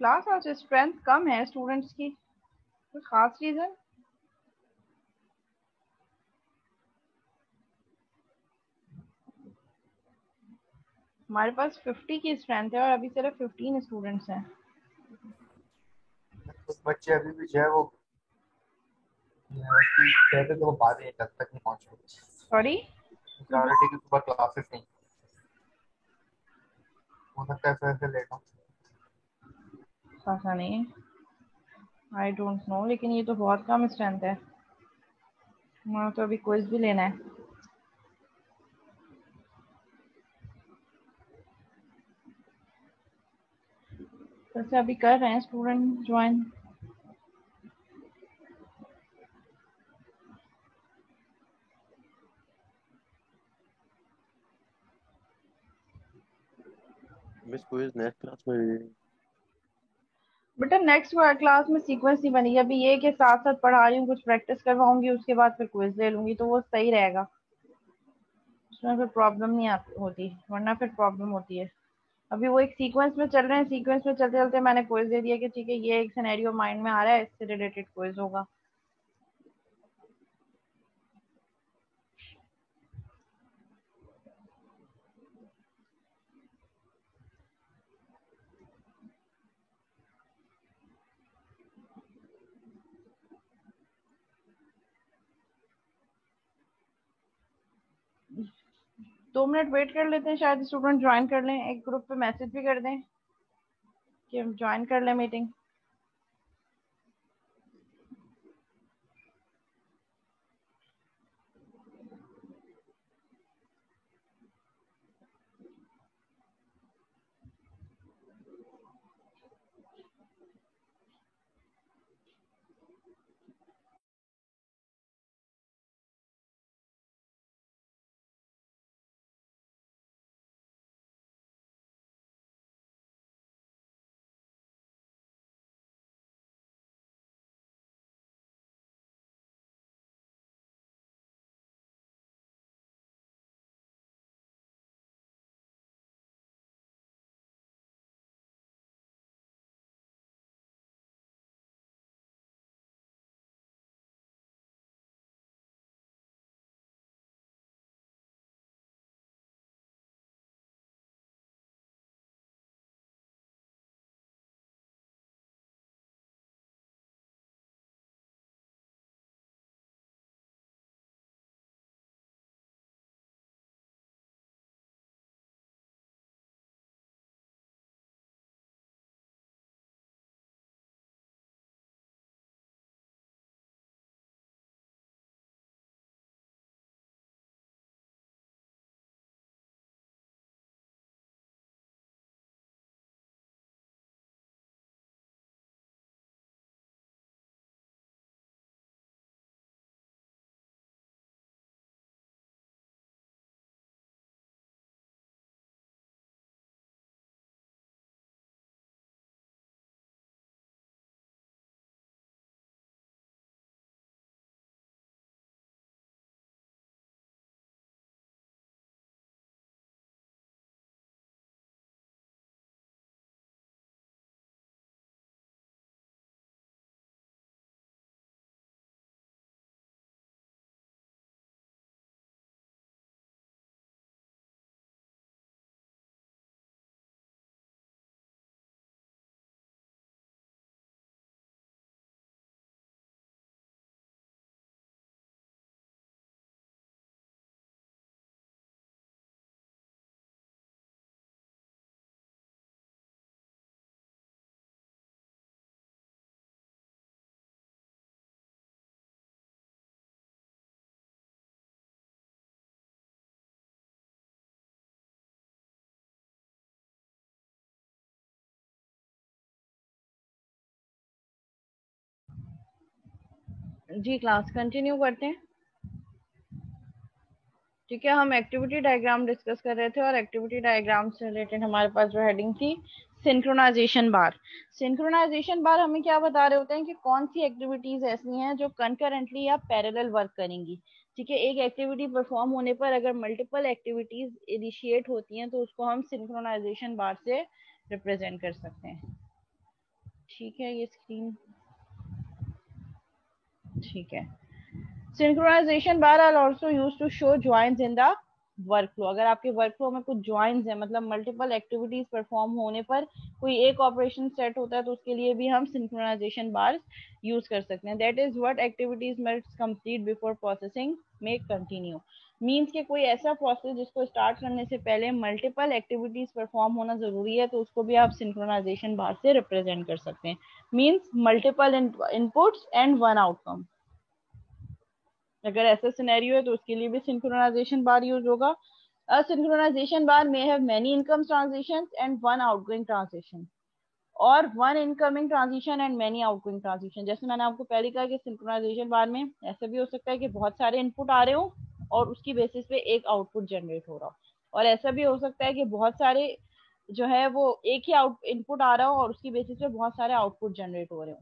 Class आज strength कम है students की, कोई खास रीजन? हमारे पास 50 की स्ट्रेंथ है और अभी सिर्फ 15 स्टूडेंट्स हैं। कुछ बच्चे अभी भी जो है वो कहते तो वो 12 तक तक नहीं पहुंच रहे। सॉरी। मेजॉरिटी की सुबह क्लासेस नहीं हो सकता है, फिर लेट हो। पता नहीं, आई डोंट नो, लेकिन ये तो बहुत कम स्ट्रेंथ है। हमारा तो अभी क्विज भी लेना है। वैसे अभी कर रहे हैं student join. Miss quiz next class में। बेटा नेक्स्ट क्लास में सीक्वेंस नहीं बनेगी, अभी ये के साथ साथ पढ़ा रही हूँ, कुछ प्रैक्टिस करवाऊंगी, उसके बाद फिर क्विज ले लूंगी, तो वो सही रहेगा। उसमें फिर प्रॉब्लम नहीं आती होती, वरना फिर प्रॉब्लम होती है। अभी वो एक सीक्वेंस में चल रहे हैं, सीक्वेंस में चलते चलते मैंने क्विज दे दिया कि ठीक है ये एक सिनेरियो माइंड में आ रहा है, इससे रिलेटेड क्विज होगा। दो मिनट वेट कर लेते हैं, शायद स्टूडेंट ज्वाइन कर लें, एक ग्रुप पे मैसेज भी कर दें कि हम ज्वाइन कर लें मीटिंग। जी क्लास कंटिन्यू करते हैं। ठीक है, हम एक्टिविटी डायग्राम डिस्कस कर रहे थे और एक्टिविटी डायग्राम से रिलेटेड हमारे पास जो हेडिंग थी सिंक्रोनाइजेशन बार। सिंक्रोनाइजेशन बार हमें क्या बता रहे होते हैं कि कौन सी एक्टिविटीज ऐसी हैं जो कंकरेंटली या पैरेलल वर्क करेंगी। ठीक है, एक एक्टिविटी परफॉर्म होने पर अगर मल्टीपल एक्टिविटीज इनिशिएट होती हैं तो उसको हम सिंक्रोनाइजेशन बार से रिप्रेजेंट कर सकते हैं। ठीक है, ये स्क्रीन ठीक है। Synchronization bar are also used to show joins in the workflow. अगर आपके वर्कफ्लो में कुछ ज्वाइंस है, मतलब मल्टीपल एक्टिविटीज परफॉर्म होने पर कोई एक ऑपरेशन सेट होता है, तो उसके लिए भी हम सिंक्रोनाइजेशन बार्स यूज कर सकते हैं। That is what activities must complete before processing में कंटिन्यू। मीन्स के कोई ऐसा प्रोसेस जिसको स्टार्ट करने से पहले मल्टीपल एक्टिविटीज परफॉर्म होना जरूरी है, तो उसको भी आप सिंक्रोनाइजेशन बार से रिप्रेजेंट कर सकते हैं। Means multiple inputs and one outcome. अगर ऐसा सिनेरियो है तो उसके लिए भी सिंक्रोनाइजेशन बार यूज होगा। A synchronization bar may have many income transitions and one outgoing transition, और one incoming transition and many outgoing transition. जैसे मैंने आपको पहले कहा कि सिंक्रोनाइजेशन बार में ऐसा भी हो सकता है कि बहुत सारे इनपुट आ रहे हो और उसकी बेसिस पे एक आउटपुट जनरेट हो रहा हो, और ऐसा भी हो सकता है कि बहुत सारे जो है वो एक ही इनपुट आ रहा हो और उसकी बेसिस पे बहुत सारे आउटपुट जनरेट हो रहे हो।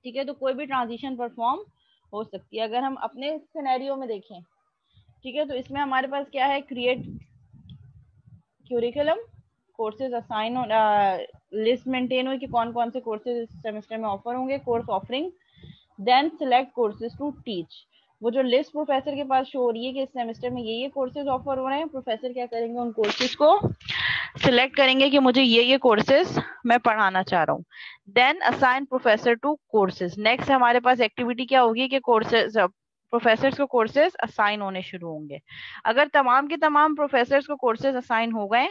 ठीक है, तो कोई भी ट्रांजिशन परफॉर्म हो सकती है। अगर हम अपने सिनेरियो में देखें, ठीक है, तो इसमें हमारे पास क्या है, create curriculum, courses assign, list maintain हुई कि कौन कौन से कोर्सेज इस सेमेस्टर में ऑफर होंगे, course offering, then select courses to teach. वो जो लिस्ट प्रोफेसर के पास शो हो रही है कि इस सेमेस्टर में ये कोर्सेज ऑफर हो रहे हैं, प्रोफेसर क्या करेंगे, उन कोर्सेज को सिलेक्ट करेंगे कि मुझे ये कोर्सेज मैं पढ़ाना चाह रहा हूँ। Then assign professor to courses. Next हमारे पास एक्टिविटी क्या होगी कि कोर्सेज प्रोफेसर्स को कोर्सेज असाइन होने शुरू होंगे। अगर तमाम के तमाम प्रोफेसर्स को कोर्सेज असाइन हो गए,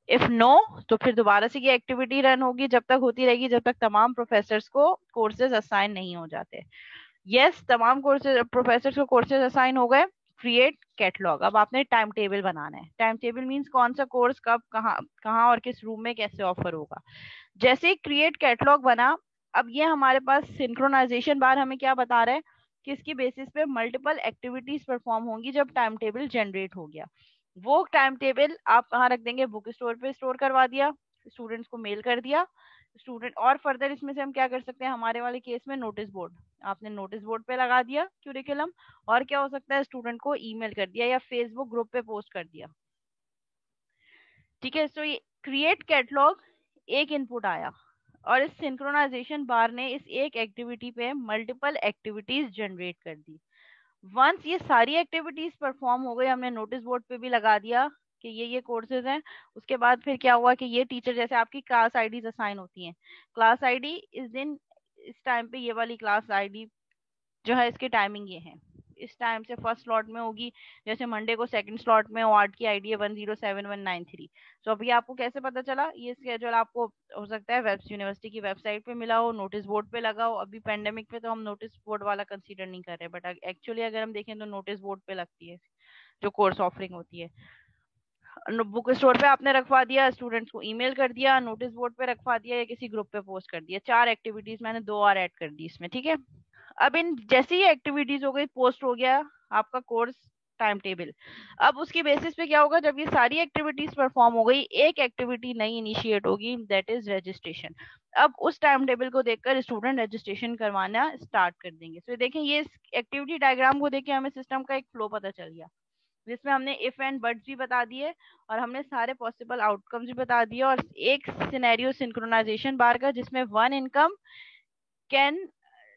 इफ नो, तो फिर दोबारा से ये एक्टिविटी रन होगी, जब तक होती रहेगी जब तक तमाम प्रोफेसर्स को कोर्सेज असाइन नहीं हो जाते। यस, तमाम कोर्सेज प्रोफेसर्स को कोर्सेज असाइन हो गए। Create catalogue. अब आपने टाइम टेबल बनाना है। टाइम टेबल मीन्स कौन सा कोर्स कब कहाँ और किस रूम में कैसे ऑफर होगा। जैसे ही क्रिएट कैटलॉग बना, अब ये हमारे पास सिंक्रोनाइजेशन बार हमें क्या बता रहा है कि इसकी बेसिस पे मल्टीपल एक्टिविटीज परफॉर्म होंगी जब टाइम टेबल जनरेट हो गया। वो टाइम टेबल आप कहाँ रख देंगे, बुक स्टोर पे स्टोर करवा दिया, स्टूडेंट्स को मेल कर दिया, स्टूडेंट, और फर्दर इसमें से हम क्या कर सकते हैं, हमारे वाले केस में नोटिस बोर्ड, आपने नोटिस बोर्ड पे लगा दिया क्यूरिकुलम, और क्या हो सकता है, स्टूडेंट को ईमेल कर दिया या फेसबुक ग्रुप पे पोस्ट कर दिया। ठीक है, सो ये क्रिएट कैटलॉग एक इनपुट आया, और इस सिंक्रोनाइजेशन बार ने इस एक एक्टिविटी पे मल्टीपल एक्टिविटीज जनरेट कर दी। वंस ये सारी एक्टिविटीज परफॉर्म हो गई, हमने नोटिस बोर्ड पे भी लगा दिया कि ये कोर्सेज हैं, उसके बाद फिर क्या हुआ कि ये टीचर, जैसे आपकी क्लास आईडीज असाइन होती हैं, क्लास आईडी इस दिन इस टाइम पे ये वाली क्लास आईडी जो है इसकी टाइमिंग ये है, इस टाइम से फर्स्ट स्लॉट में होगी, जैसे मंडे को सेकंड स्लॉट में वार्ड की आईडी है 107193। तो अभी आपको कैसे पता चला, ये स्केड्यूल आपको हो सकता है यूनिवर्सिटी की वेबसाइट पे मिला हो, नोटिस बोर्ड पे लगा हो। अभी पेंडेमिक पे तो हम नोटिस बोर्ड वाला कंसीडर नहीं कर रहे, बट एक्चुअली अगर हम देखें तो नोटिस बोर्ड पे लगती है जो कोर्स ऑफरिंग होती है। बुक स्टोर पे आपने रखवा दिया, स्टूडेंट्स को ईमेल कर दिया, नोटिस बोर्ड पे रखवा दिया या किसी ग्रुप पे पोस्ट कर दिया। 4 एक्टिविटीज मैंने 2 और ऐड कर दी इसमें। ठीक है, अब इन जैसे ही एक्टिविटीज हो गई, पोस्ट हो गया आपका कोर्स टाइम टेबल। अब उसकी बेसिस पे क्या होगा, जब ये सारी एक्टिविटीज परफॉर्म हो गई, एक एक्टिविटी नई इनिशिएट होगी, दैट इज रजिस्ट्रेशन। अब उस टाइम टेबल को देखकर स्टूडेंट रजिस्ट्रेशन करवाना स्टार्ट कर देंगे। तो देखें, ये एक्टिविटी डायग्राम को देख हमें सिस्टम का एक फ्लो पता चल गया, जिसमें हमने इफ एंड बट्स भी बता दिए और हमने सारे पॉसिबल आउटकम्स भी बता दिए, और एक सिनेरियो सिंक्रोनाइजेशन बार का जिसमें one income can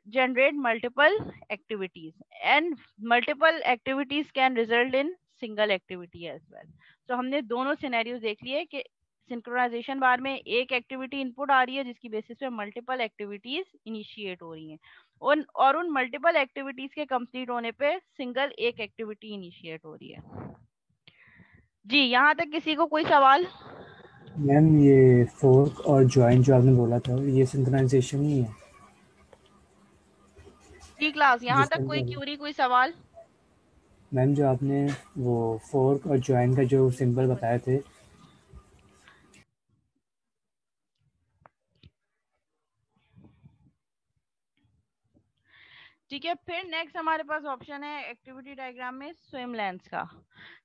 generate multiple activities and multiple activities can result in single activity as well. So हमने दोनों सिनेरियोज देख लिए कि सिंक्रोनाइजेशन बार में एक एक्टिविटी इनपुट आ रही है जिसकी बेसिस पे मल्टीपल एक्टिविटीज इनिशिएट हो रही हैं, उन मल्टीपल एक्टिविटीज के कंप्लीट होने पे सिंगल एक एक्टिविटी इनिशिएट हो रही है। जी, यहाँ तक किसी को कोई सवाल? मैम, ये फोर्क और ज्वाइन जो आपने बोला था, ये सिंक्रोनाइजेशन ही है? जी क्लास, यहाँ जिसके तक कोई अंदर क्यूरी, कोई सवाल? मैम, जो आपने वो फोर्क और ज्वाइन का जो सिंबल बताए थे, ठीक है, फिर नेक्स्ट हमारे पास ऑप्शन है एक्टिविटी डायग्राम में स्विम लेंस का।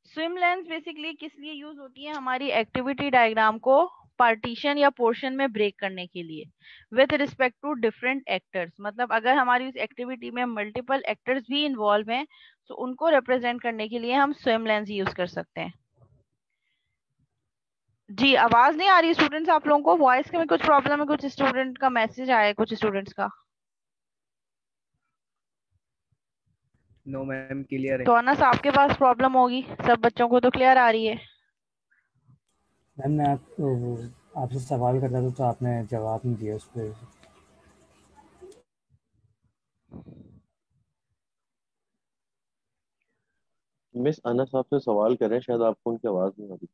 स्विम लेंस बेसिकली किस लिए यूज होती है, हमारी एक्टिविटी डायग्राम को पार्टीशन या पोर्शन में ब्रेक करने के लिए with respect to different actors. मतलब अगर हमारी उस एक्टिविटी में मल्टीपल एक्टर्स भी इन्वॉल्व हैं तो उनको रिप्रेजेंट करने के लिए हम स्विम लेंस यूज कर सकते हैं। जी आवाज नहीं आ रही स्टूडेंट्स आप लोगों को? वॉइस में कुछ प्रॉब्लम है? कुछ स्टूडेंट का मैसेज आया है कुछ स्टूडेंट्स का। नो मैम, क्लियर है। तो अनस आपके पास प्रॉब्लम होगी, सब बच्चों को तो क्लियर आ रही है। मैम मैं आपसे सवाल कर रहा था तो आपने जवाब नहीं दिया उस पर। मिस अनस आपसे सवाल करें, शायद आपको उनकी आवाज नहीं आ रही।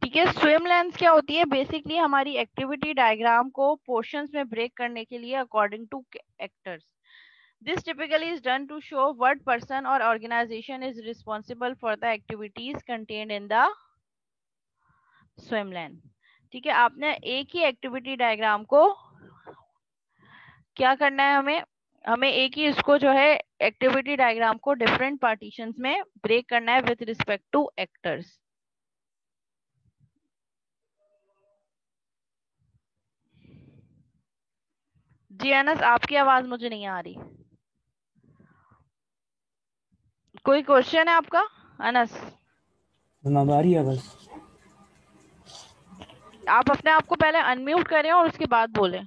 ठीक है, स्विम लेंस क्या होती है? बेसिकली हमारी एक्टिविटी डायग्राम को पोर्शंस में ब्रेक करने के लिए according to actors. This typically is done to show what person or organization is responsible for the activities contained in the swim lane. ठीक है, आपने एक ही एक्टिविटी डायग्राम को क्या करना है, हमें हमें एक ही इसको जो है एक्टिविटी डायग्राम को डिफरेंट पार्टीशंस में ब्रेक करना है विद रिस्पेक्ट टू एक्टर्स। जी अनस आपकी आवाज मुझे नहीं आ रही। कोई क्वेश्चन है आपका अनस? मैम आ रही है बस। आप अपने आप को पहले अनम्यूट करें और उसके बाद बोलें।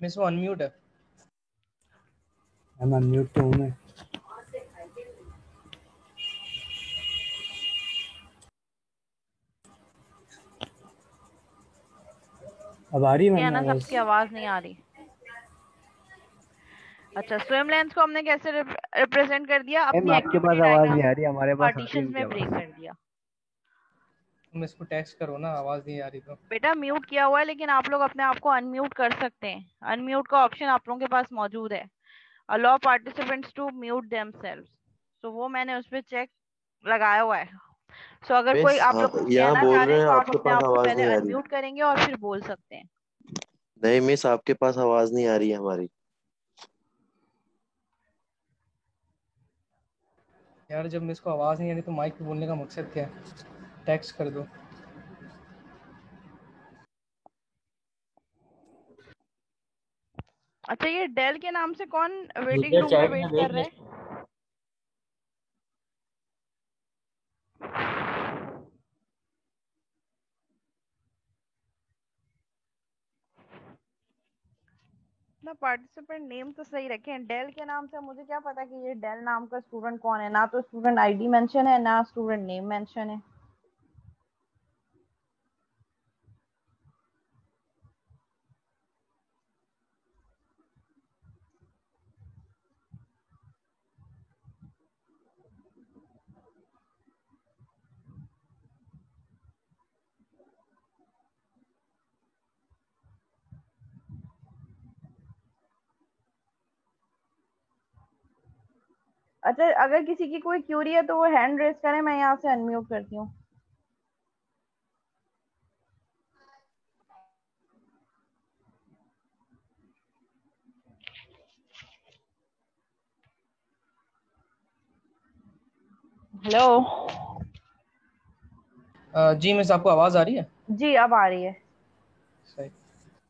मिस वो अनम्यूट है। मैम अनम्यूट तो हूँ मैं। अब आ रही है जी मैम अनस आवाज? आपकी आवाज नहीं आ रही। अच्छा, स्विम लेंस को हमने कैसे रिप्रेजेंट कर दिया? मैम अपनी आपके पास एक्टिविटी आवाज डायग्राम नहीं आ को रही, हमारे पास आ रही है पार्टीशंस उनकी में ब्रेक आवाज। कर दिया। तुम इसको टेक्स्ट करो ना, आवाज नहीं आ रही तो। बेटा म्यूट किया हुआ है, लेकिन आप लोग अपने आप को अनम्यूट कर सकते हैं। अनम्यूट का ऑप्शन आप लोगों के पास मौजूद है। Allow participants to mute themselves. तो वो मैंने उस पर चेक लगाया हुआ है। सो अगर कोई मिस आप लोग कुछ यहाँ कहना चाह बोल रहे रहे हैं हैं तो आप आपके अपने पास आप को आवाज पहले नहीं आ रही। अनम्यूट करेंगे और फिर बोल सकते हैं। नहीं मिस, आपके पास आवाज नहीं आ रही है हमारी। यार जब मिस को आवाज नहीं आ रही तो माइक पे बोलने का मकसद क्या है? टेक्स्ट कर दो। अच्छा, ये डेल के नाम से कौन वेटिंग नीचे रूम में चैट में वेट कर देख रहा ले। है? ना पार्टिसिपेंट नेम तो सही रखें, डेल के नाम से। मुझे क्या पता कि ये डेल नाम का स्टूडेंट कौन है? ना तो स्टूडेंट आईडी मेंशन है, ना स्टूडेंट नेम मेंशन है। अच्छा, अगर किसी की कोई क्यूरी है तो वो हैंड रेज करें, मैं यहाँ से अनम्यूट करती हूँ। हेलो। जी मिस, आपको आवाज आ रही है? जी अब आ रही है। सही।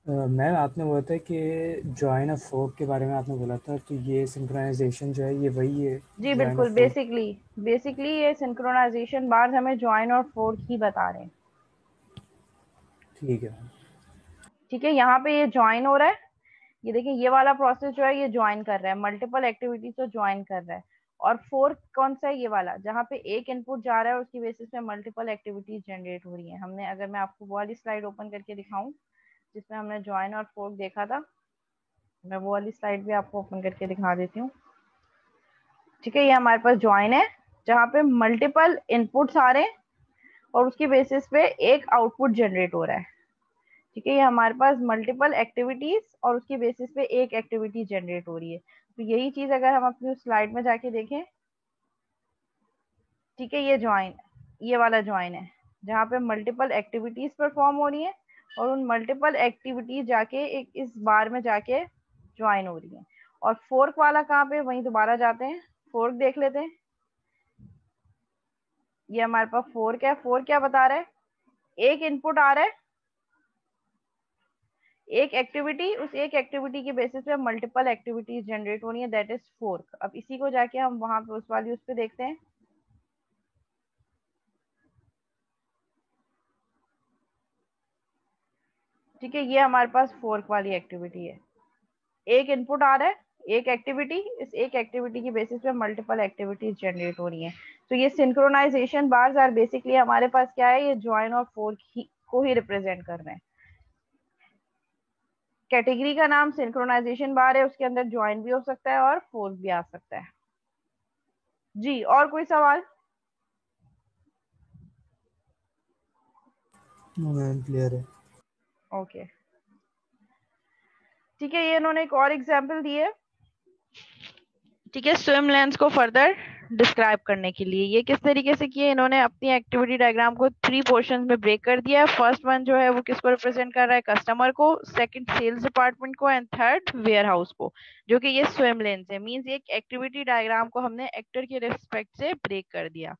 मैम आपने बोला था कि जॉइन ऑफ फोर्क के बारे में आपने बोला था, तो ये सिंक्रोनाइजेशन जो है ये वही है? जी जॉइन बिल्कुल, ऑफ फोर्क। बेसिकली ये सिंक्रोनाइजेशन बार हमें ज्वाइन और फोर्क ही बता रहे हैं। ठीक है। ठीक है, यहाँ पे ये ज्वाइन हो रहा है। ये देखिए, ये वाला प्रोसेस जो है ये ज्वाइन कर रहा है, मल्टीपल एक्टिविटीज को ज्वाइन कर रहा है। और फोर्क कौन सा है? ये वाला, जहाँ पे एक इनपुट जा रहा है उसकी बेसिस पे मल्टीपल एक्टिविटीज जनरेट हो रही है। हमने, अगर मैं आपको वो वाली स्लाइड ओपन करके दिखाऊं जिसमें हमने ज्वाइन और फोर्क देखा था, मैं वो वाली स्लाइड भी आपको ओपन करके दिखा देती हूँ। ठीक है, ये हमारे पास ज्वाइन है जहाँ पे मल्टीपल इनपुट्स आ रहे हैं और उसकी बेसिस पे एक आउटपुट जनरेट हो रहा है। ठीक है, ये हमारे पास मल्टीपल एक्टिविटीज और उसकी बेसिस पे एक एक्टिविटी जनरेट हो रही है। तो यही चीज अगर हम अपनी स्लाइड में जाके देखें, ठीक है, ये वाला ज्वाइन है जहाँ पे मल्टीपल एक्टिविटीज परफॉर्म हो रही है और उन मल्टीपल एक्टिविटीज जाके एक इस बार में जाके ज्वाइन हो रही है। और फोर्क वाला कहाँ पे? वहीं दोबारा जाते हैं, फोर्क देख लेते हैं। ये हमारे पास फोर्क है। फोर्क क्या बता रहा है? एक इनपुट आ रहा है, एक एक्टिविटी, उस एक एक्टिविटी के बेसिस पे मल्टीपल एक्टिविटीज जनरेट होनी है, दैट इज फोर्क। अब इसी को जाके हम वहां पे उस वाली उस पे देखते हैं। ठीक है, ये हमारे पास फोर्क वाली एक्टिविटी है। एक इनपुट आ रहा है, एक एक्टिविटी, इस एक एक्टिविटी की बेसिस पे मल्टीपल एक्टिविटीज जनरेट हो रही है। तो ये सिंक्रोनाइजेशन बार्स आर बेसिकली हमारे पास क्या है, ये ज्वाइन और फोर्क को ही रिप्रेजेंट कर रहे हैं। कैटेगरी का नाम सिंक्रोनाइजेशन बार है, उसके अंदर ज्वाइन भी हो सकता है और फोर्क भी आ सकता है। जी, और कोई सवाल? मैम क्लियर है। ओके, ठीक है, ये इन्होंने एक और एग्जांपल दी है। ठीक है, स्विम लेंस को फर्दर डिस्क्राइब करने के लिए ये किस तरीके से किए, इन्होंने अपनी एक्टिविटी डायग्राम को 3 पोर्शंस में ब्रेक कर दिया है। फर्स्ट वन जो है वो किसको रिप्रेजेंट कर रहा है, कस्टमर को, सेकंड सेल्स डिपार्टमेंट को, एंड थर्ड वेयर हाउस को, जो कि ये स्विम लेंस है। मींस एक एक्टिविटी डायग्राम को हमने एक्टर के रिस्पेक्ट से ब्रेक कर दिया।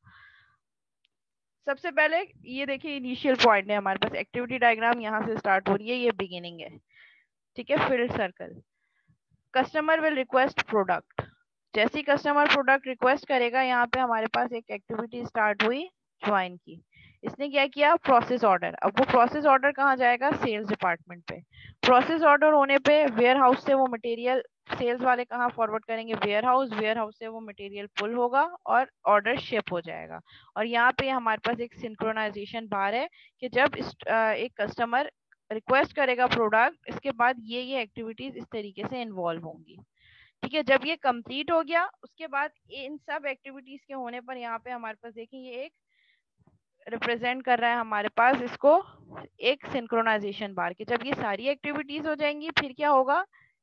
सबसे पहले ये देखिए इनिशियल पॉइंट है हमारे पास, एक्टिविटी डायग्राम यहाँ से स्टार्ट हो रही है, ये बिगिनिंग है। ठीक है, field circle, customer will request product. जैसे ही कस्टमर प्रोडक्ट रिक्वेस्ट करेगा, यहाँ पे हमारे पास एक एक्टिविटी स्टार्ट हुई ज्वाइन की। इसने क्या किया, प्रोसेस ऑर्डर। अब वो प्रोसेस ऑर्डर कहाँ जाएगा, सेल्स डिपार्टमेंट पे। प्रोसेस ऑर्डर होने पे वेयर हाउस से वो मटेरियल सेल्स वाले कहाँ फॉरवर्ड करेंगे, वेयर हाउस। वेयर हाउस से वो मटेरियल पुल होगा और ऑर्डर शिप हो जाएगा। और यहाँ पे हमारे पास एक सिंक्रोनाइजेशन बार है कि जब एक कस्टमर रिक्वेस्ट करेगा प्रोडक्ट, इसके बाद ये एक्टिविटीज इस तरीके से इन्वॉल्व होंगी। ठीक है, जब ये कंप्लीट हो गया, उसके बाद इन सब एक्टिविटीज के होने पर यहाँ पे हमारे पास देखिए ये एक रिप्रेजेंट कर रहा है हमारे पास इसको एक सिंक्रोनाइजेशन बार के। जब ये सारी एक्टिविटीज हो जाएंगी, फिर क्या होगा,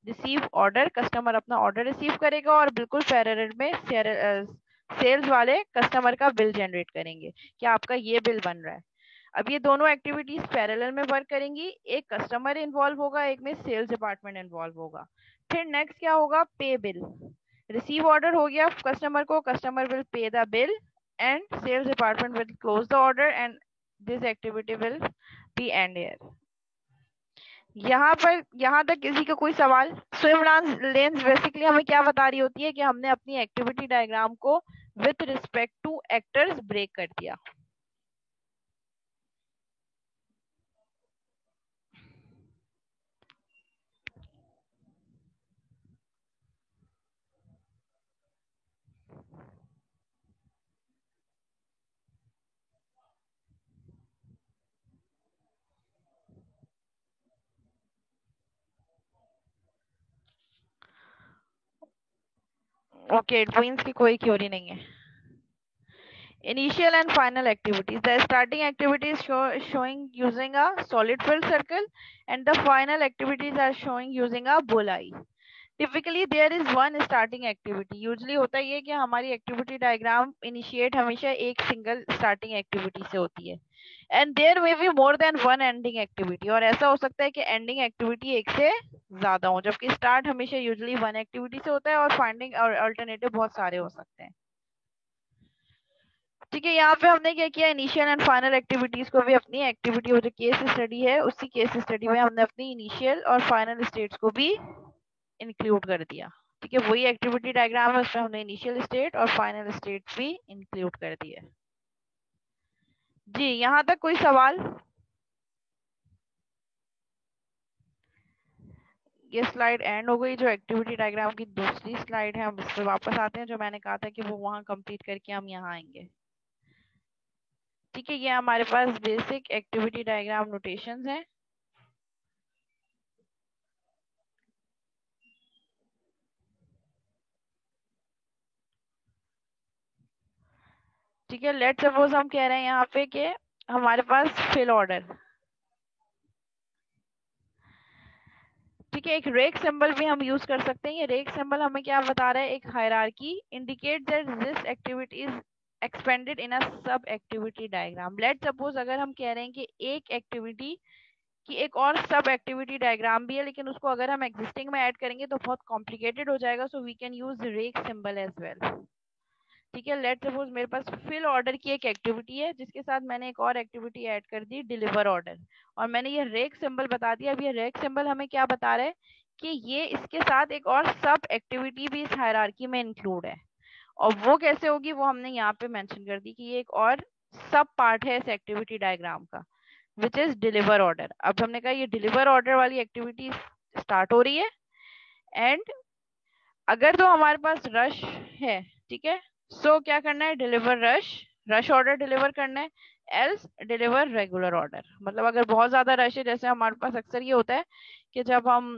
रिसीव ऑर्डर, कस्टमर अपना ऑर्डर रिसीव करेगा और बिल्कुल पैरेलल में सेल्स वाले कस्टमर का बिल जनरेट करेंगे कि आपका ये बिल बन रहा है। अब ये दोनों एक्टिविटीज पैरेलल में वर्क करेंगी, एक कस्टमर इन्वॉल्व होगा, एक में सेल्स डिपार्टमेंट इन्वॉल्व होगा। फिर नेक्स्ट क्या होगा, पे बिल। रिसीव ऑर्डर हो गया कस्टमर को, customer will pay the bill and sales department will close the order and this activity will be end here. यहाँ तक किसी का कोई सवाल? स्विम लेंस बेसिकली हमें क्या बता रही होती है कि हमने अपनी एक्टिविटी डायग्राम को with respect to actors break कर दिया। ओके, इट मींस की कोई क्वेरी नहीं है। Initial and final activities. The starting activity is showing using a solid fill circle and the final activities are showing using a bullseye. Typically there is one starting activity. Usually होता ये है कि हमारी activity diagram initiate हमेशा एक single starting activity से होती है and there may be more than one ending activity. और ऐसा हो सकता है कि ending activity एक से ज़्यादा हो, जबकि start हमेशा usually one activity से होता है और finding और alternative बहुत सारे हो सकते हैं। ठीक है, यहाँ पे हमने क्या किया, इनिशियल एंड फाइनल एक्टिविटीज को भी अपनी एक्टिविटी जो केस स्टडी है उसी केस स्टडी में हमने अपनी इनिशियल और फाइनल स्टेट्स को भी इंक्लूड कर दिया। ठीक है, वही एक्टिविटी डायग्राम है, उसमें हमने इनिशियल स्टेट और फाइनल स्टेट भी इंक्लूड कर दिए। जी, यहाँ तक कोई सवाल? ये स्लाइड एंड हो गई। जो एक्टिविटी डायग्राम की दूसरी स्लाइड है, हम इस पर वापस आते हैं। जो मैंने कहा था कि वो वहां कंप्लीट करके हम यहाँ आएंगे। ठीक है, ये हमारे पास बेसिक एक्टिविटी डायग्राम नोटेशंस हैं। ठीक है, लेट्स सपोज हम कह रहे हैं यहाँ पे कि हमारे पास फिल ऑर्डर। ठीक है, एक रेक सिंबल भी हम यूज कर सकते हैं। ये रेक सिंबल हमें क्या बता रहा है, एक hierarchy indicate that this activity is expanded in a sub activity diagram. Let's suppose अगर हम कह रहे हैं कि एक एक्टिविटी की एक और सब एक्टिविटी डायग्राम भी है, लेकिन उसको अगर हम एग्जिस्टिंग में ऐड करेंगे तो बहुत कॉम्प्लिकेटेड हो जाएगा, so we can use rake symbol as well. ठीक है, लेट सपोज मेरे पास फिल ऑर्डर की एक एक्टिविटी है जिसके साथ मैंने एक और एक्टिविटी ऐड कर दी डिलीवर ऑर्डर, और मैंने ये रेक सिंबल बता दिया। अब ये रेक सिंबल हमें क्या बता रहा है कि ये इसके साथ एक और सब एक्टिविटी भी इस हायरार्की में इंक्लूड है, और वो कैसे होगी वो हमने यहाँ पे मेंशन कर दी कि ये एक और सब पार्ट है इस एक्टिविटी डायग्राम का, विच इज डिलीवर ऑर्डर। अब हमने कहा ये डिलीवर ऑर्डर वाली एक्टिविटी स्टार्ट हो रही है, एंड अगर तो हमारे पास रश है, ठीक है, सो क्या करना है, डिलीवर रश ऑर्डर डिलीवर करना है, एल्स डिलीवर रेगुलर ऑर्डर। मतलब अगर बहुत ज्यादा रश है, जैसे हमारे पास अक्सर ये होता है कि जब हम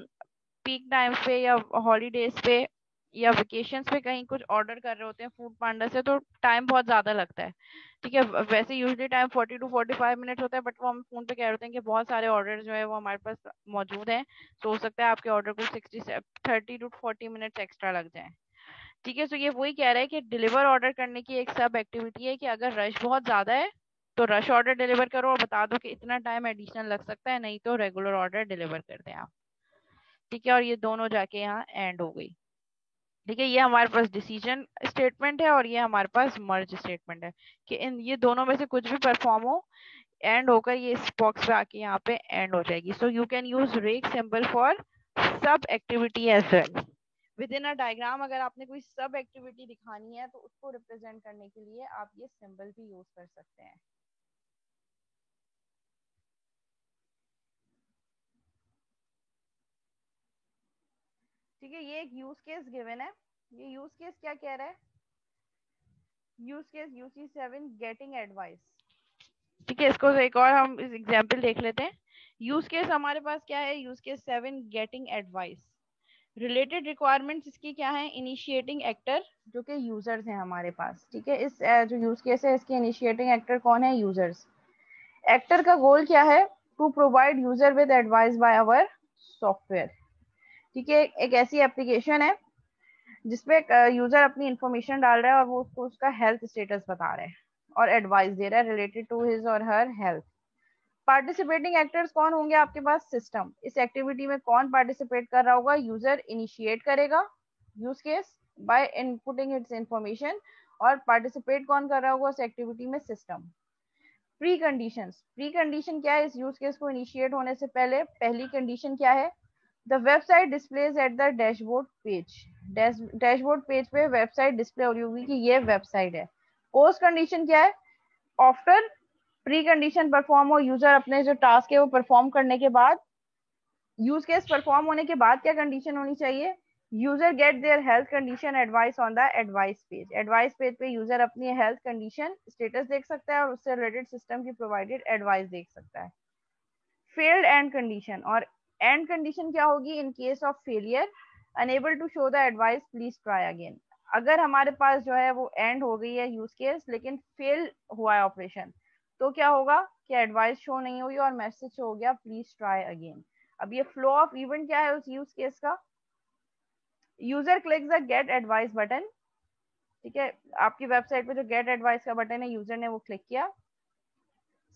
पीक टाइम पे या हॉलीडेज पे या वेकेशंस पे कहीं कुछ ऑर्डर कर रहे होते हैं फूड पांडा से, तो टाइम बहुत ज्यादा लगता है, ठीक है। वैसे यूजली टाइम 40 to 45 मिनट होता है, बट वो हम फोन पे कह रहे होते हैं कि बहुत सारे ऑर्डर जो है वो हमारे पास मौजूद हैं, तो हो सकता है आपके ऑर्डर को 30 to 40 मिनट्स एक्स्ट्रा लग जाए, ठीक है। तो ये वही कह रहा है कि डिलीवर ऑर्डर करने की एक सब एक्टिविटी है कि अगर रश बहुत ज्यादा है तो रश ऑर्डर डिलीवर करो और बता दो कि इतना टाइम एडिशनल लग सकता है, नहीं तो रेगुलर ऑर्डर डिलीवर कर दें आप, ठीक है। और ये दोनों जाके यहाँ एंड हो गई, ठीक है। ये हमारे पास डिसीजन स्टेटमेंट है और ये हमारे पास मर्ज स्टेटमेंट है कि इन ये दोनों में से कुछ भी परफॉर्म हो, एंड होकर ये इस बॉक्स पे आके यहाँ पे एंड हो जाएगी। So you can use rake symbol for sub activity as well within a diagram. अगर आपने कोई सब एक्टिविटी दिखानी है तो उसको रिप्रेजेंट करने के लिए आप ये सिंबल भी यूज कर सकते हैं। ठीक है, ये एक यूज केस गिवन है। ये यूज केस क्या कह रहा है, use case UC7 getting advice, ठीक है। इसको एक और हम इस एग्जांपल देख लेते हैं। यूज केस हमारे पास क्या है, use case 7 getting advice. Related requirements इसकी क्या है, इनिशिएटिंग एक्टर जो कि यूजर्स हैं हमारे पास, ठीक है। इस जो यूज केस है इसके इनिशिएटिंग एक्टर कौन है, यूजर्स। एक्टर का गोल क्या है, to provide user with advice by our software, ठीक है। एक ऐसी एप्लीकेशन है जिसपे यूजर अपनी इंफॉर्मेशन डाल रहा है और वो उसको उसका हेल्थ स्टेटस बता रहा है और एडवाइस दे रहा है रिलेटेड टू हिज और हर हेल्थ। पार्टिसिपेटिंग एक्टर्स कौन होंगे आपके पास, सिस्टम। इस एक्टिविटी में कौन पार्टिसिपेट कर रहा होगा, यूजर इनिशिएट करेगा use case by inputting it's information, और पार्टिसिपेट कौन कर रहा होगा उस एक्टिविटी में, system. Pre conditions, pre condition क्या है इस यूज केस को इनिशिएट होने से पहले, पहली कंडीशन क्या है, the website displays at the dashboard page, dashboard page पे वेबसाइट डिस्प्ले हो रही होगी कि ये वेबसाइट है। पोस्ट कंडीशन क्या है, आफ्टर प्री कंडीशन परफॉर्म हो, यूजर अपने जो टास्क है वो परफॉर्म करने के बाद, यूज केस परफॉर्म होने के बाद क्या कंडीशन होनी चाहिए, user get their health condition advice on the advice page, advice page पे यूजर अपनी हेल्थ कंडीशन स्टेटस देख सकता है और उससे रिलेटेड सिस्टम की प्रोवाइडेड एडवाइस देख सकता है। फेल्ड एंड कंडीशन, और एंड कंडीशन क्या होगी, in case of failure unable to show the advice please try again. अगर हमारे पास जो है वो एंड हो गई है यूज केस लेकिन फेल हुआ है ऑपरेशन, तो क्या होगा कि एडवाइस शो नहीं हुई और मैसेज शो हो गया प्लीज ट्राई अगेन। अब ये फ्लो ऑफ इवेंट क्या है उस यूज केस का, user click the get advice button, ठीक है। आपकी वेबसाइट पे जो गेट एडवाइस का बटन है यूजर ने वो क्लिक किया,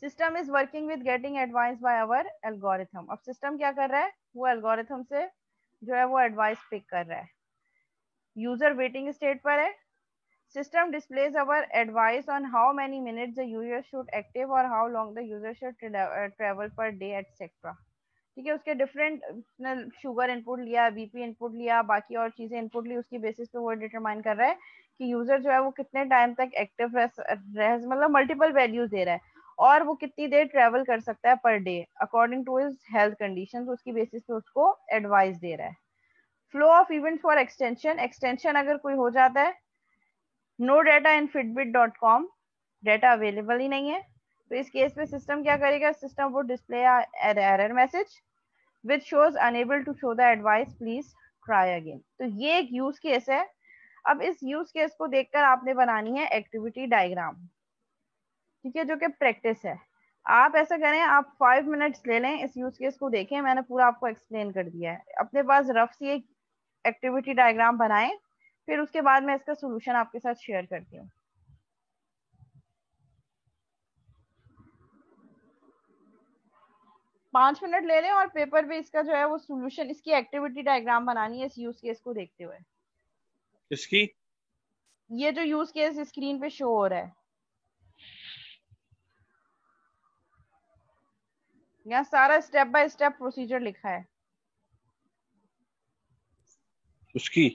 system is working with getting advice by our algorithm. अब सिस्टम क्या कर रहा है, वो एल्गोरिथम से जो है वो एडवाइस पिक कर रहा है। यूजर वेटिंग स्टेट पर है, system displays our advice on how many minutes the user should active or how long the user should travel per day etcetera, ठीक है। उसके डिफरेंट शुगर इनपुट लिया, बीपी इनपुट लिया, बाकी और चीजें इनपुट ली, उसकी बेसिस पे वो डिटरमाइन कर रहा है कि यूजर जो है वो कितने टाइम तक एक्टिव रह मतलब मल्टीपल वैल्यूज दे रहा है और वो कितनी देर ट्रेवल कर सकता है per day according to his health condition, उसकी बेसिस पे उसको एडवाइस दे रहा है। Flow of event for extension, extension अगर कोई हो जाता है, no data in fitbit.com, data available ही नहीं है, तो इस केस में सिस्टम क्या करेगा, सिस्टम वो display error message which shows unable to show the advice please try again। तो ये एक यूज केस है। अब इस यूज केस को देखकर आपने बनानी है एक्टिविटी डायग्राम, ठीक है, जो कि प्रैक्टिस है। आप ऐसा करें, आप 5 मिनट्स ले लें, इस यूज केस को देखें, मैंने पूरा आपको एक्सप्लेन कर दिया है। अपने पास रफ सी एक एक्टिविटी डायग्राम बनाएं, फिर उसके बाद मैं इसका सोल्यूशन आपके साथ शेयर करती हूँ। पांच मिनट ले लें और पेपर पे इसका जो है वो सोल्यूशन, इसकी एक्टिविटी डायग्राम बनानी है इस यूज केस को देखते हुए। इसकी ये जो यूज केस स्क्रीन पे शो हो रहा है, यहाँ सारा स्टेप बाय स्टेप प्रोसीजर लिखा है। उसकी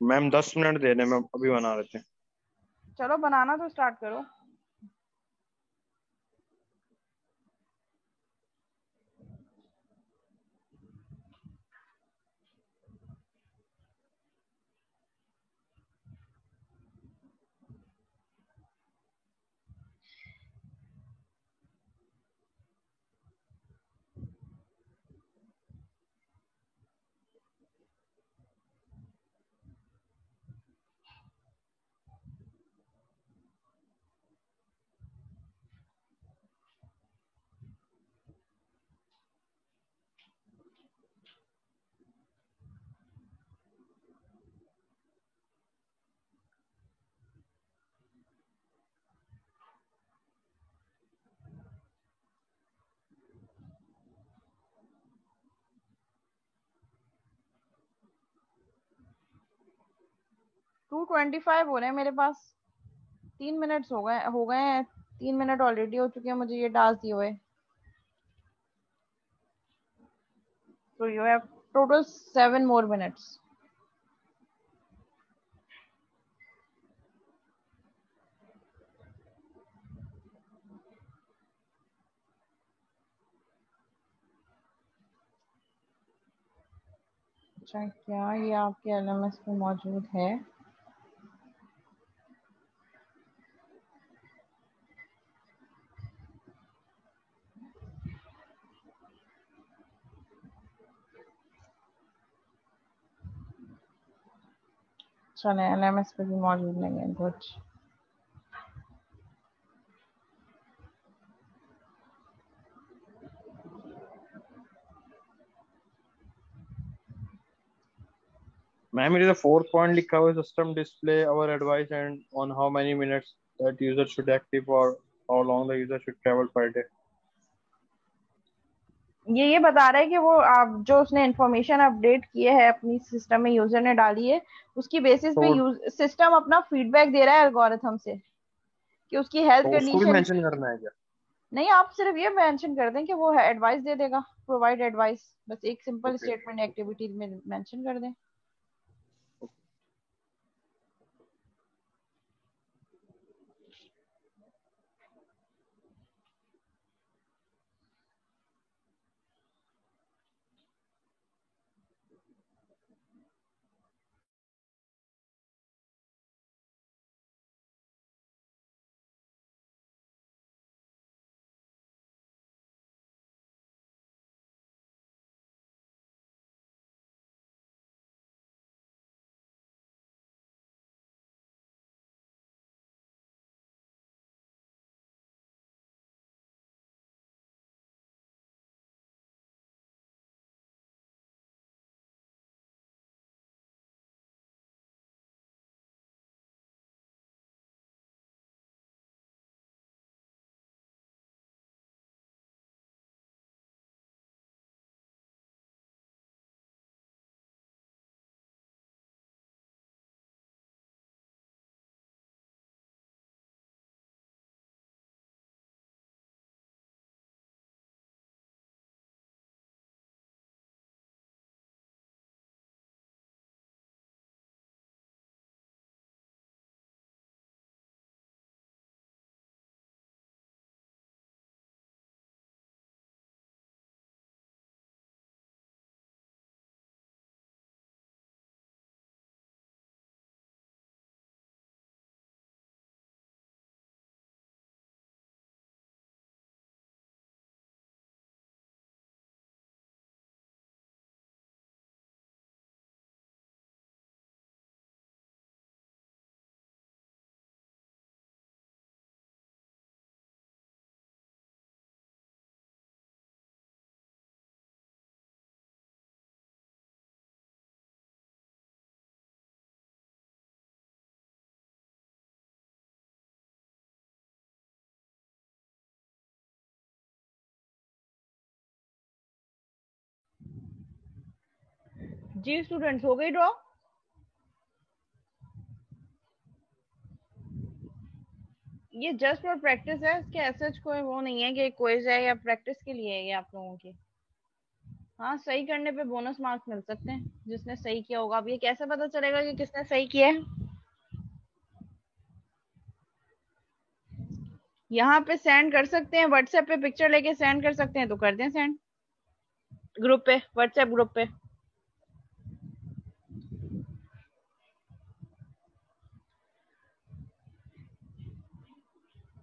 मैम 10 मिनट दे रहे, मैम अभी बना रहे थे। चलो बनाना तो स्टार्ट करो। टू 25 हो रहे हैं मेरे पास। 3 मिनट्स हो गए हैं। 3 मिनट ऑलरेडी हो चुके हैं मुझे ये टास्क दिए हुए। तो you have total 7 more minutes। अच्छा, क्या ये आपके एलएमएस पे मौजूद है? चले, एलएमएस पे भी मौजूद नहीं है कुछ। मैम मेरे 4 पॉइंट लिखा हुआ है, system display our advice and on how many minutes that user should active or how long the user should travel per day. ये बता रहा है कि वो आप जो उसने इंफॉर्मेशन अपडेट किए है अपनी सिस्टम में, यूजर ने डाली है, उसकी बेसिस पे तो सिस्टम अपना फीडबैक दे रहा है एल्गोरिथम से कि उसकी हेल्थ तो उसको भी कंडीशन। मेंशन करना है क्या? नहीं, आप सिर्फ ये मेंशन कर दें कि वो एडवाइस दे देगा, प्रोवाइड एडवाइस। बस एक सिंपल ओके। स्टेटमेंट एक्टिविटी में मेंशन कर दें। जी स्टूडेंट्स, हो गई ड्रॉ? ये जस्ट फॉर प्रैक्टिस है, इसके एसएच कोई वो नहीं है कि क्विज है या प्रैक्टिस के लिए है ये आप लोगों की। हाँ, सही करने पे बोनस मार्क्स मिल सकते हैं जिसने सही किया होगा। अब ये कैसे पता चलेगा कि किसने सही किया है? यहाँ पे सेंड कर सकते हैं, व्हाट्सएप पे पिक्चर लेके सेंड कर सकते हैं तो कर दें सेंड ग्रुप पे, व्हाट्सएप ग्रुप पे।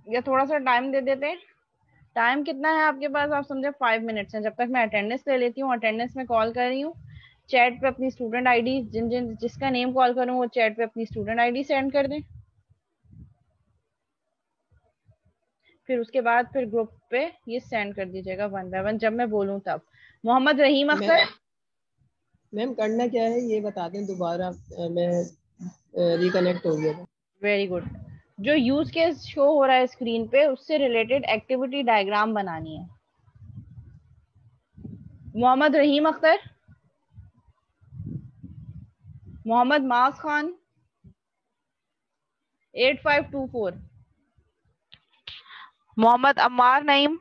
या थोड़ा सा टाइम दे देते हैं। टाइम कितना है आपके पास? आप समझे 5 मिनट्स हैं। जब तक मैं अटेंडेंस ले लेती हूँ, अटेंडेंस में कॉल कर रही हूँ चैट पे अपनी स्टूडेंट आईडी, जिसका नेम कॉल करूँ वो चैट पे अपनी स्टूडेंट आईडी सेंड कर दें। फिर उसके बाद फिर ग्रुप पे ये सेंड कर दीजिएगा 1 बाय 1 जब मैं बोलूँ तब। मोहम्मद रहीम अख्तर। मैम करना क्या है ये बता दें दोबारा, मैं रिकनेक्ट हो गया था। Very good. जो यूज केस शो हो रहा है स्क्रीन पे उससे रिलेटेड एक्टिविटी डायग्राम बनानी है। मोहम्मद रहीम अख्तर, मोहम्मद माज खान 8524, मोहम्मद अम्मार नईम,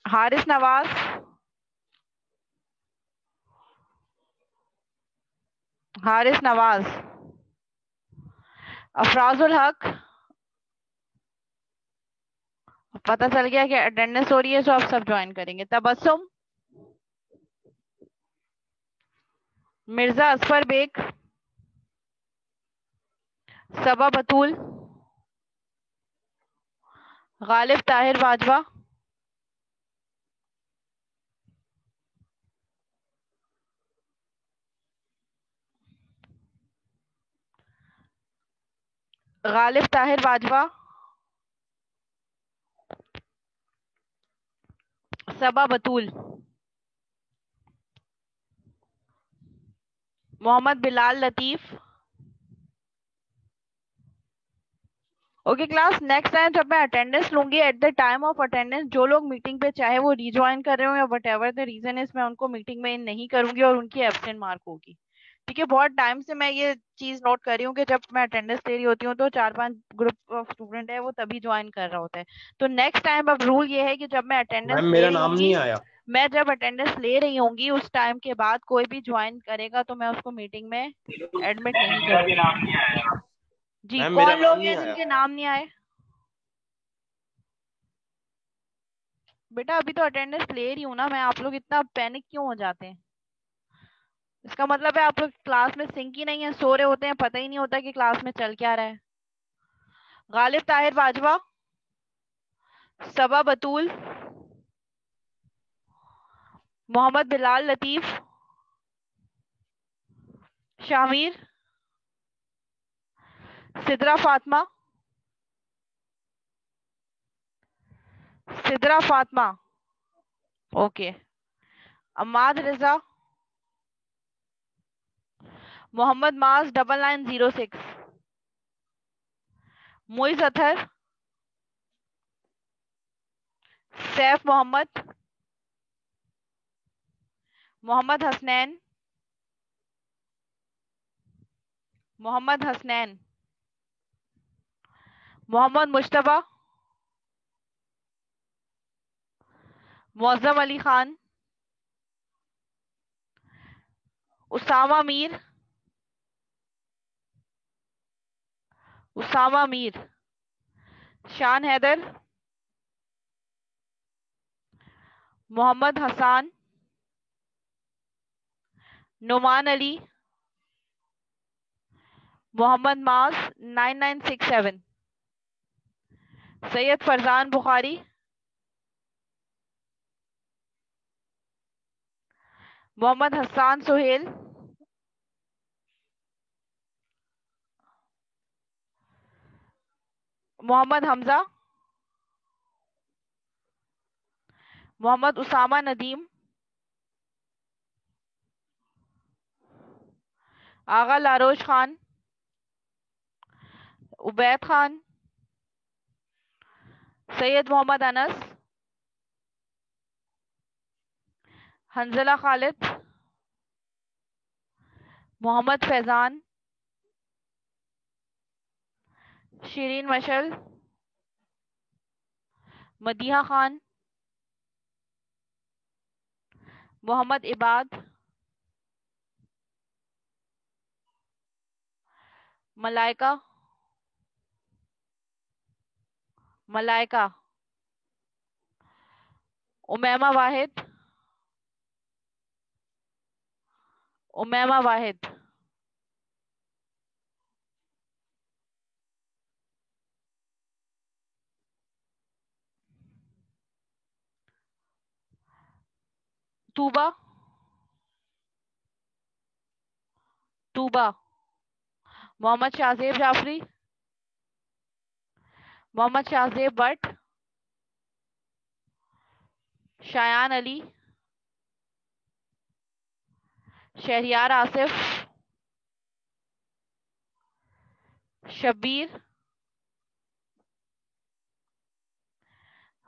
हारिस नवाज, हारिस नवाज, अफराजुल हक। पता चल गया कि अटेंडेंस हो रही है तो आप सब ज्वाइन करेंगे। Tabassum, Mirza Asfar Baig, Saba Batool, Ghalib Tahir Bajwa, Ghalib Tahir Bajwa, Saba Batool, Mohammad Bilal Latif. Okay class, next time जब मैं अटेंडेंस लूंगी at the time of attendance जो लोग मीटिंग पे चाहे वो रिज्वाइन कर रहे हो या whatever the reason is, मैं उनको मीटिंग में नहीं करूंगी और उनकी एब्सेंट मार्क होगी। ठीक है, बहुत टाइम से मैं ये चीज नोट कर रही हूँ कि जब मैं अटेंडेंस ले रही होती हूँ तो 4-5 ग्रुप ऑफ स्टूडेंट है वो तभी ज्वाइन कर रहा होता है। तो नेक्स्ट टाइम अब रूल ये है कि जब मैं अटेंडेंस मैम ले मेरा रही नाम नहीं होंगी, आया। मैं जब अटेंडेंस ले रही होंगी उस टाइम के बाद कोई भी ज्वाइन करेगा तो मैं उसको मीटिंग में एडमिट नहीं मेरा भी करूंगी। नाम नहीं आया। जी, मैम कौन मेरा नाम लोग नहीं हैं आया। जिनके नाम नहीं आए? बेटा अभी तो अटेंडेंस ले रही हूँ ना मैं, आप लोग इतना पैनिक क्यों हो जाते हैं? इसका मतलब है आप लोग क्लास में सिंक ही नहीं है, सो रहे होते हैं, पता ही नहीं होता कि क्लास में चल क्या रहा है। गालिब ताहिर बाजवा, सबा बतूल, मोहम्मद बिलाल लतीफ, शामिर, सिदरा फातिमा, सिदरा फातिमा, ओके, अम्माद रिजा, मोहम्मद माज 9906, मोइज अथर, सैफ मोहम्मद, मोहम्मद हसनैन, मोहम्मद हसनैन, मोहम्मद मुश्तबा, मुअज्जम अली खान, उसामा मीर, उसामा मीर, शान हैदर, मोहम्मद हसान, नुमान अली, मोहम्मद मास 9967, सैयद फरजान बुखारी, मोहम्मद हसान सुहेल, मोहम्मद हमजा, मोहम्मद उसामा नदीम, आगा लारोज खान, उबैद खान, सैयद मोहम्मद अनस, हंजला खालिद, मोहम्मद फैजान, शिरीन मशल, मदीहा खान, मोहम्मद इबाद, मलाइका, उमैमा वाहिद, तूबा, मोहम्मद शाहजेब जाफरी, मोहम्मद शाहजेब भट्ट, शायान अली, शहरियार आसिफ, शब्बीर,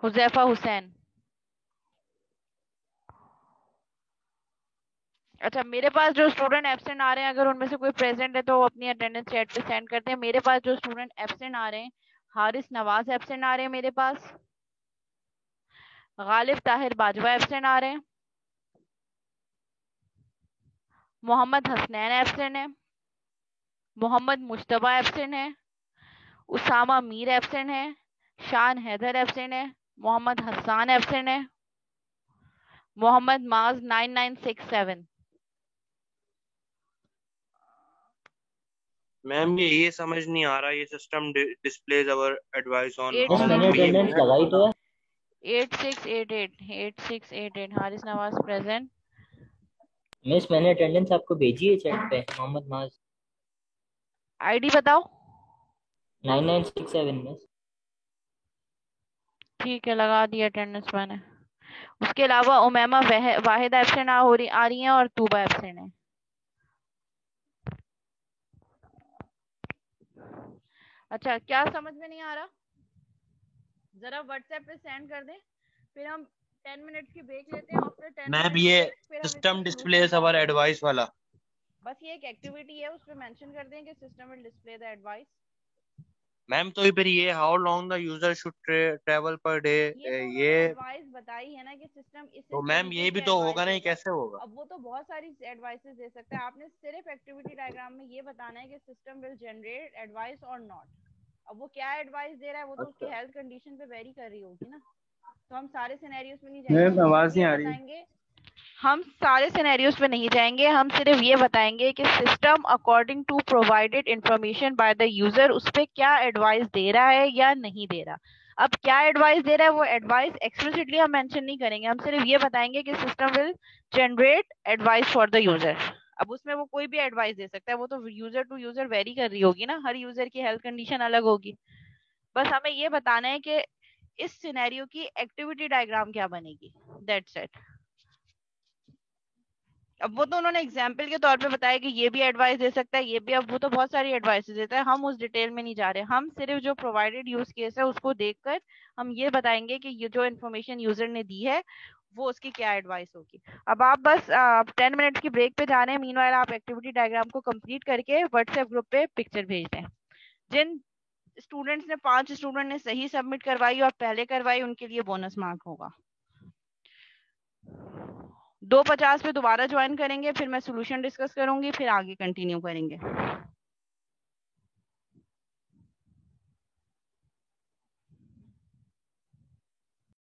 हुजैफा हुसैन। अच्छा, मेरे पास जो स्टूडेंट एब्सेंट आ रहे हैं, अगर उनमें से कोई प्रेजेंट है तो वो अपनी अटेंडेंस चैट पे सेंड करते हैं। मेरे पास जो स्टूडेंट एब्सेंट आ रहे हैं, हारिस नवाज एब्सेंट आ रहे हैं मेरे पास, गालिब ताहिर बाजवा एब्सेंट आ रहे हैं, मोहम्मद हसनैन एब्सेंट है, मोहम्मद मुश्तबा एब्सेंट है, उसामा मीर एब्सेंट है, शान हैदर एब्सेंट है, मोहम्मद हसान एब्सेंट है, मोहम्मद माज 9967। मैम ये समझ नहीं आ रहा, ये system displays our advice on Eight how six many eight minute. लगाई तो है 8688 हारिस नवाज प्रेजेंट। मिस, मैंने अटेंडेंस आपको भेजी है चैट पे। मोहम्मद माज आईडी बताओ। 9967 मिस। ठीक है, लगा दिया अटेंडेंस मैंने। उसके अलावा उमैमा वाहिद एब्सेंट आ रही हैं और तूबा एब्सेंट है। अच्छा, क्या समझ में नहीं आ रहा? जरा व्हाट्सएप पे सेंड कर दें, फिर हम 10 मिनट की ब्रेक लेते हैं। आफ्टर 10 मैम मिनट ये फिर हम सिस्टम इसका डिस्प्लेज solution आवर solve करेंगे। एडवाइस वाला। बस ये एक एक्टिविटी है, उस पे मेंशन कर दें कि system will display the advice. Ma'am तो फिर ये how long the user should travel per day, ये तो उन्होंने ये एडवाइस बताई है ना कि सिस्टम इस तो मैम तरीके ये भी से तो एडवाइस होगा ना, ये देगा। कैसे होगा? अब वो तो बहुत सारी एडवाइसेस दे सकता है, आपने सिर्फ एक्टिविटी डायग्राम में ये बताना है कि सिस्टम विल जनरेट एडवाइस और नॉट। अब वो क्या एडवाइस दे रहा है वो तो उसकी अच्छा, हेल्थ कंडीशन पे वेरी कर रही होगी ना। तो हम सारे सिनेरियोज में नहीं मेरे जाएंगे, तो हम आवाज सिर्फ ये नहीं आ रही। बताएंगे। हम सारे सिनेरियोज पे नहीं जाएंगे, हम सिर्फ ये बताएंगे कि system according to provided information by the user उस पे क्या एडवाइस दे रहा है या नहीं दे रहा। अब क्या एडवाइस दे रहा है वो एडवाइस एक्सप्लिसिटली हम मेंशन नहीं करेंगे, हम सिर्फ ये बताएंगे कि system will generate advice for the user. अब उसमें वो कोई भी एडवाइस दे सकता है, वो तो यूजर टू यूजर वेरी कर रही होगी ना, हर यूजर की हेल्थ कंडीशन अलग होगी। बस हमें ये बताना है कि इस सिनेरियो की एक्टिविटी डायग्राम क्या बनेगी, दैट्स इट। अब वो तो उन्होंने एग्जाम्पल के तौर पे बताया कि ये भी एडवाइस दे सकता है, ये भी। अब वो तो बहुत सारी एडवाइस देता है, हम उस डिटेल में नहीं जा रहे। हम सिर्फ जो प्रोवाइडेड यूज केस है उसको देखकर हम ये बताएंगे कि ये जो इन्फॉर्मेशन यूजर ने दी है वो उसकी क्या एडवाइस होगी। अब आप बस 10 मिनट की ब्रेक पे जा रहे हैं, मीनवाइल आप एक्टिविटी डायग्राम को कंप्लीट करके व्हाट्सएप ग्रुप पे पिक्चर भेज दें। जिन स्टूडेंट्स ने 5 स्टूडेंट ने सही सबमिट करवाई और पहले करवाई उनके लिए बोनस मार्क होगा। 2:50 पे दोबारा ज्वाइन करेंगे, फिर मैं सोल्यूशन डिस्कस करूंगी, फिर आगे कंटिन्यू करेंगे।